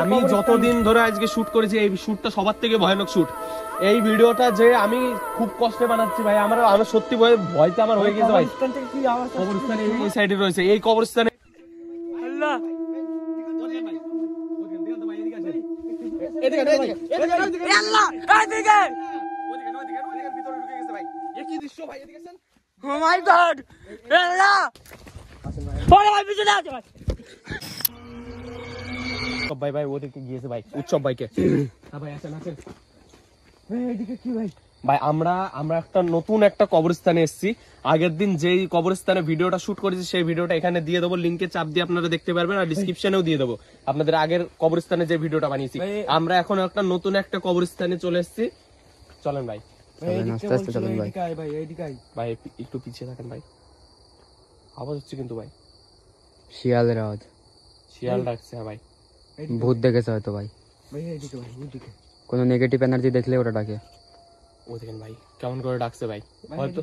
আমি যতদিন ধরে আজকে শুট করেছি এই শুটটা সবার থেকে ভয়ানক শুট। এই ভিডিওটা যে আমি খুব কষ্টে বানাচ্ছি ভাই, আমার সত্যি ভয়তে আমার হয়ে গেছে ভাই। কবরস্থান এই সাইডে রয়েছে, এই কবরস্থানে ভাই ভাই ওদিকে গিয়েছে ভাই, উৎসব ভাইকে ভাই আসেন আসেন ভাই। আমরা একটা নতুন একটা কবরস্থানে এসেছি। আগের দিন যেই কবরস্থানে ভিডিওটা শুট করেছি সেই ভিডিওটা এখানে দিয়ে দেবো, লিঙ্কে চাপ দিয়ে আপনারা দেখতে পারবেন, আর ডিসক্রিপশনেও দিয়ে দেবো আপনাদের আগের কবরস্থানে যে ভিডিওটা বানিয়েছি। আমরা এখন একটা নতুন একটা কবরস্থানে চলে এসেছি, চলেন ভাই ভাই একটু পিছিয়ে থাকেন ভাই। আওয়াজ হচ্ছে কিন্তু ভাই, শিয়ালের আওয়াজ, শিয়াল ডাকছে ভাই, ভূত দেখেছে হয়তো ভাই। কোন নেগেটিভ এনার্জি দেখলে ওটা ডাকে। ওই দেখেন ভাই কেমন করে ডাকছে ভাই, হয়তো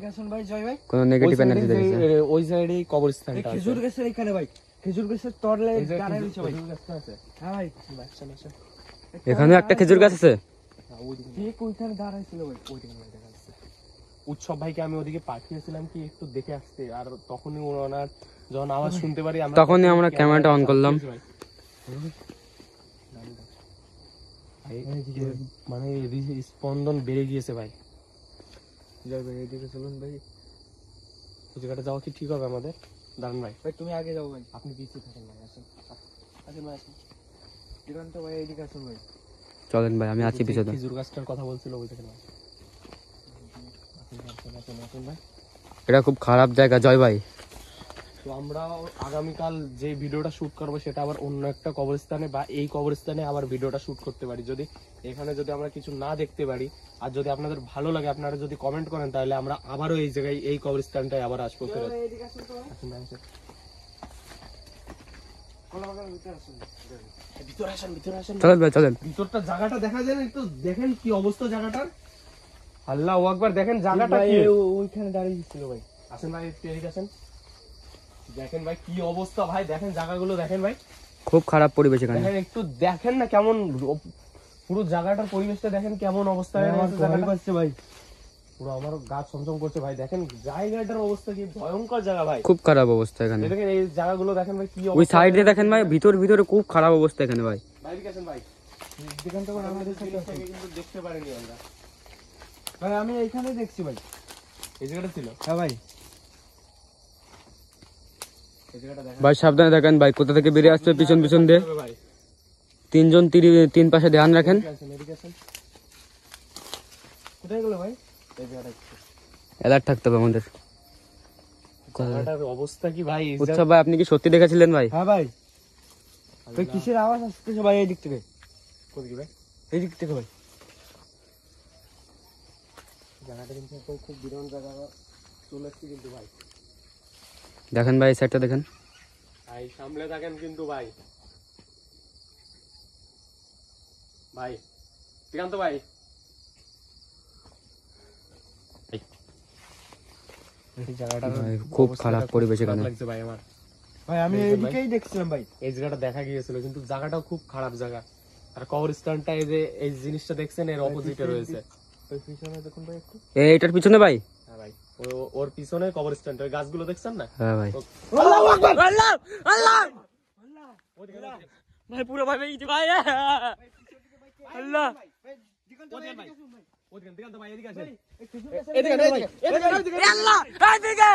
কোন নেগেটিভ এনার্জি দেখেছে। ওই সাইডে কবরস্থানটা আছে, খেজুর গাছের এখানে ভাই, খেজুর গাছের তরলে দাঁড়ায় রয়েছে ভাই। হ্যাঁ ভাই এখানে একটা খেজুর গাছ আছে, ঠিক ওইখানে দাঁড়ায় ছিল ভাই। উৎসব ভাইকে আমি ওদিকে পাঠিয়েছিলাম কি একটু দেখে আসতে, আর তখনই ওনার যখন আওয়াজ শুনতে পারি তখনই আমরা ক্যামেরাটা অন করলাম। মানে স্পন্দন বেড়ে গিয়েছে ভাই। জয় ভাই এদিকে চলুন ভাই, ওই জায়গাটা যাওয়া কি ঠিক হবে আমাদের? দাঁড়ান ভাই, ভাই তুমি আগে যাও ভাই, আপনি পিছিয়ে থাকেন ভাই। আসেন আসেন ভাই আসেন, দিগন্ত ভাই এদিকে আসুন ভাই। চলেন ভাই আমি আছি পিছনে। খেজুর গাছটার কথা বলছিল ওই দেখেন ভাই। এটা খুব খারাপ জায়গা জয় ভাই। তো আমরা আগামীকাল যে ভিডিওটা শুট করবো সেটা আবার অন্য একটা কবরস্থানে বা এই কবরস্থানে আবার ভিডিওটা শুট করতে পারি। যদি এখানে যদি আমরা কিছু না দেখতে পারি আর যদি আপনাদের ভালো লাগে, আপনারা যদি কমেন্ট করেন, তাহলে আমরা আবারও এই জায়গায় এই কবরস্থানটায় আবার আসবো। চলেন ভাই চলেন। ভিতরটা জায়গাটা দেখা যায় না, একটু দেখেন কি অবস্থা জায়গাটার। আল্লাহু আকবার, দেখেন জায়গাটা কি ওইখানে দাঁড়িয়ে ছিল ভাই। আসেন ভাই একটু এদিকে আসেন, দেখেন ভাই কি অবস্থা ভাই, দেখেন জায়গাগুলো দেখেন ভাই, খুব খারাপ পরিবেশ এখানে। দেখেন একটু দেখেন না কেমন পুরো জায়গাটার পরিবেশটা দেখেন কেমন অবস্থায় আছে ভাই। পুরো আমার গা ছমছম করছে ভাই। দেখেন জায়গাটার অবস্থা কি ভয়ঙ্কর জায়গা ভাই, খুব খারাপ অবস্থা এখানে। দেখেন এই জায়গাগুলো দেখেন ভাই কি ওই অবস্থা। সাইডে দেখেন ভাই, ভিতরে খুব খারাপ অবস্থা এখানে ভাই। বাইরে গেছেন ভাই, দিগন্ত ভাই আমাদের সাথে কিন্তু দেখতে পারিনি আমরা ভাই। আমি এইখানে দেখছি ভাই, এই জায়গাটা ছিল। হ্যাঁ ভাই ভাই সাবধানে দেখেন ভাই, কোথা থেকে বেরিয়ে আসছে পিছন পিছন দিয়ে। তিনজন তিন পাশে ধ্যান রাখেন। কোথায় গেল ভাই? অ্যালার্ট থাকতে হবে আমাদের। অবস্থা কি ভাই? উৎসব ভাই আপনি কি সত্যি দেখেছিলেন ভাই? হ্যাঁ ভাই। ভাই কিসের আওয়াজ আসতেছে ভাই এই দিক থেকে? কোথায় ভাই? এই দিক থেকে ভাই। জায়গাটা কিন্তু খুব বিরল জায়গা চলে এসেছি কিন্তু ভাই। দেখেন ভাই এই সাইডটা দেখেন ভাই, সামলে থাকেন কিন্তু ভাই। ভাই দিগন্ত ভাই, এই জায়গাটা খুব খারাপ পরিবেশ এখানে লাগছে ভাই আমার। ভাই আমি এইদিকেই দেখছিলাম ভাই, এই জায়গাটা দেখা গিয়েছিল কিন্তু জায়গাটাও খুব খারাপ জায়গা। আর কবরস্থানটা এই যে এই জিনিসটা দেখছেন এর অপোজিটে রয়েছে। ওই পিছনে দেখুন ভাই একটু। এইটার পিছনে ভাই? হ্যাঁ ভাই, ওর পিছনে কবরস্থানটা, ওই গাছগুলো দেখছেন না? হ্যাঁ ভাই। আল্লাহু আকবার, আল্লাহ আল্লাহ ভাই পুরো ভাই এই যে ভাই আল্লাহ দিগন্ত ভাই, দিগন্ত ভাই এদিকে আসেন, এদিকে আল্লাহ এদিকে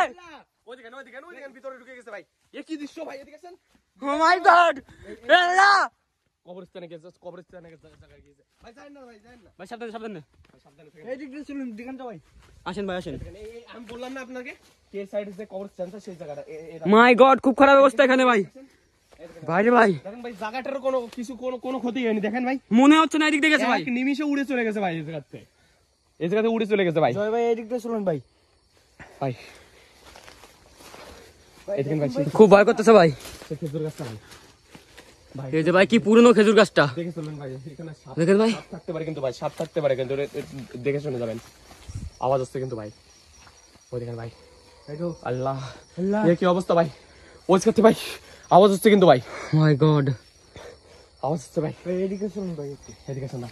ওইদিকে ভিতরে ঢুকে গেছে ভাই। এ কি দৃশ্য ভাই, এদিকে আসেন। ও মাই গড আল্লাহ। কবরস্থানে গেছে জায়গায় গিয়েছে ভাই। যান না ভাই, যান না ভাই সাবধানে সাবধানে সাবধানে থাকেন। এই দিক দিয়ে চলুন দিগন্ত ভাই। আসেন ভাই আসেন। আমি বললাম না আপনাকে কে সাইডে যে কবরস্থানটা সেই জায়গাটা। মাই গড খুব খারাপ অবস্থা এখানে ভাই। ভাই রে ভাই দেখেন ভাই জায়গাটারও কোনো ক্ষতি হয়নি। দেখেন ভাই মনে হচ্ছে না এদিক দিয়ে গেছে ভাই। এক নিমিষে উড়ে চলে গেছে ভাই, এই জায়গাতে উড়ে চলে গেছে ভাই। জয় ভাই এই দিক দিয়ে চলুন ভাই। ভাই এদিকে ভাই খুব ভয় করতেছে ভাই। খেজুর গাছটা ভাই, এই যে ভাই কি পুরনো খেজুর গাছটা দেখে চলুন ভাই। এখানে সাপ দেখেন ভাই, থাকতে পারে কিন্তু ভাই, সাপ থাকতে পারে কিন্তু দেখে শুনে যাবেন। আওয়াজ হচ্ছে কিন্তু ভাই, ওই দেখেন ভাই। আল্লাহ আল্লাহ, এ কি অবস্থা ভাই? ওই করতে ভাই আওয়াজ হচ্ছে কিন্তু ভাই। মাই গড আওয়াজ হচ্ছে ভাই, ভাই এদিকে শুনুন ভাই একটু। এদিকে শোনা।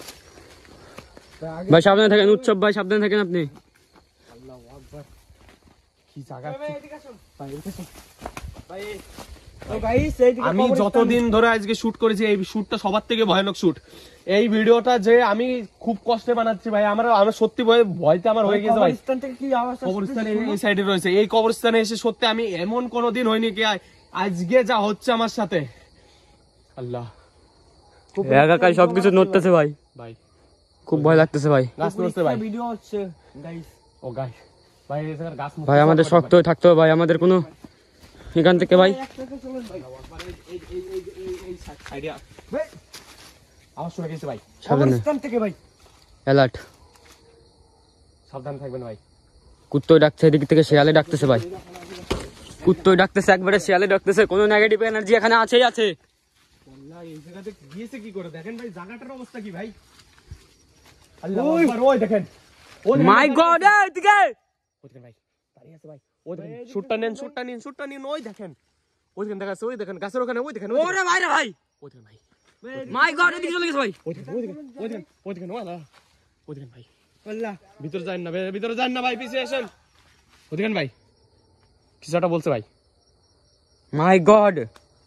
ভাই আগে ভাই সাবধানে থাকেন, উৎসব ভাই সাবধানে থাকেন আপনি। আল্লাহু আকবার, কি জায়গা। ভাই এদিকে শুন ভাই, এদিকে শোন। ভাই। তো গাইস এইদিকে আমি কবরস্থান। যতদিন ধরে আজকে শুট করেছি, এই শুটটা সবার থেকে ভয়ানক শুট। এই ভিডিওটা যে আমি খুব কষ্টে বানাচ্ছি ভাই, আমার সত্যি ভয়তে আমার হয়ে গেছে ভাই। কবরস্থান থেকে কি আওয়াজ আসছে? কবরস্থান এই সাইডে রয়েছে, এই কবরস্থানে এসে সত্যি আমি এমন কোনোদিন হয়নি কি আজকে যা হচ্ছে আমার সাথে। আল্লাহ একাকার সবকিছু নড়তেছে ভাই, ভাই, খুব ভয় লাগতেছে ভাই। গাছ নড়ছে ভাই। ভিডিও হচ্ছে গাইস। ও গাছ ভাই, এই জায়গার গাছ ভাই আমাদের শক্ত হয়ে থাকতে হবে ভাই, আমাদের কোনো এখান থেকে ভাই একসাথে চলুন ভাই। এই সাইডে ভাই আওয়াজ শুনে গেছে ভাই। সাবধানে, কবরস্থান থেকে ভাই। অ্যালার্ট। সাবধান থাকবেন ভাই। কুত্তই ডাকছে, এদিক থেকে শিয়ালে ডাকতেছে ভাই, কুত্তই ডাকতেছে, একবারে শিয়ালে ডাকতেছে। কোনো নেগেটিভ এনার্জি এখানে আছেই আছে। আল্লাহ, এই জায়গাতে গিয়েছে কি করে? দেখেন ভাই জায়গাটার অবস্থা কি ভাই। আল্লাহ আকবার, ওই দেখেন, ওই দেখেন, মাই গড, এদিকে ওই দেখেন ভাই, দাঁড়িয়ে আছে ভাই। ওই দেখেন, শুটটা নিন, শুটটা নিন, শুটটা নিন। ওই দেখেন, ওই দেখেন, দেখা যাচ্ছে, ওই দেখেন গাছের ওখানে, ওই দেখেন, ওই দেখেন, ওরে ভাই রে ভাই, ওই দেখেন ভাই, মাই গড, এদিকে চলে গেছে ভাই। ওই দেখেন, ওই দেখেন, ওই দেখেন, ওই দেখেন, ওই আল্লাহ, ওই দেখেন ভাই। আল্লাহ ভিতরে যান না, ভিতরে যান না ভাই, পিছিয়ে আসেন। ওই দেখেন ভাই, কিছুটা বলছে ভাই, মাই গড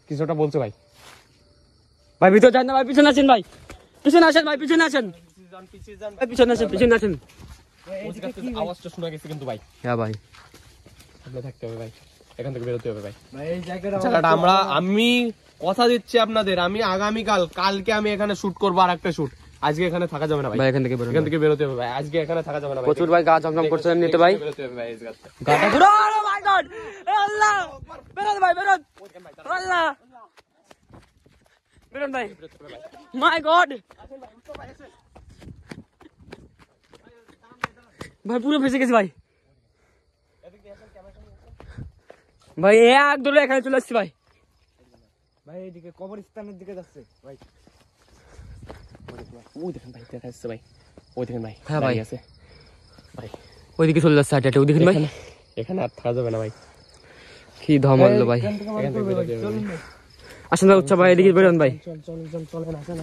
কিছুটা বলছে ভাই। ভাই, ভিতরে যান না ভাই, পিছনে আসেন ভাই, পিছনে আসেন ভাই, পিছনে আসেন পিছিয়ে যান, ভাই, পিছনে আসেন, পিছনে আসেন। আওয়াজটা শোনা গেছে কিন্তু ভাই, হ্যাঁ ভাই, সামনে থাকতে হবে ভাই, এখান থেকে বেরোতে হবে ভাই। ভাই এই জায়গাটা জায়গাটা আমি কথা দিচ্ছি আপনাদের, আমি কালকে আমি এখানে শুট করবো আর একটা শুট। আজকে এখানে থাকা যাবে না ভাই, ভাই এখান থেকে বেরোন এখান থেকে বেরোতে হবে ভাই, আজকে এখানে থাকা যাবে না ভাই। প্রচুর ভাই গা ঝমঝম করছে এমনিতে ভাই, বেরোতে হবে ভাই, এই জায়গাতে। গাটা পুরো, ও মাই গড, আল্লাহ, বেরোন ভাই, বেরোন, আল্লাহ, বেরোন ভাই, মাই গড ভাই, পুরো ফেসে গেছে ভাই। ভাই এক দৌড়ে এখানে চলে আসছি ভাই। ভাই এইদিকে কবরস্থানের দিকে যাচ্ছে ভাই। ওই দেখেন ভাই, দেখা যাচ্ছে ভাই, ওই দেখেন ভাই, হ্যাঁ ভাই। দাঁড়িয়ে আছে ভাই, ওইদিকে চলে যাচ্ছে, হাটে ওইদিকে ভাই, এখানে আর থাকা যাবে না ভাই, কি ধমাল্লো ভাই। এখান থেকে এখান থেকে বেরোতে হবে ভাই। বেরোতে হবে চলুন ভাই। আসেন ভাই, উৎসব ভাই এদিকে বেরোন ভাই। চলেন, আসেন।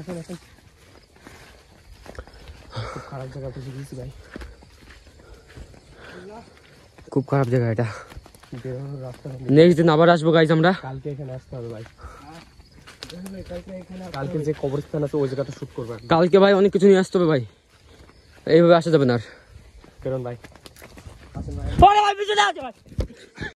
খুব খারাপ জায়গা পৌঁছে গেছি ভাই, খুব খারাপ জায়গা এটা, বেরোনোর রাস্তা নেই। নেক্সট দিন আবার আসবো গাইজ আমরা। কালকে এখানে আসতে হবে ভাই, চলুন ভাই, কালকে এখানে কালকে যে কবরস্থান আছে ওই জায়গাটা শুট করবো। কালকে ভাই অনেক কিছু নিয়ে আসতে হবে ভাই, এইভাবে আসা যাবে না আর। বেরোন ভাই। ভাই পিছনে আছে ভাই।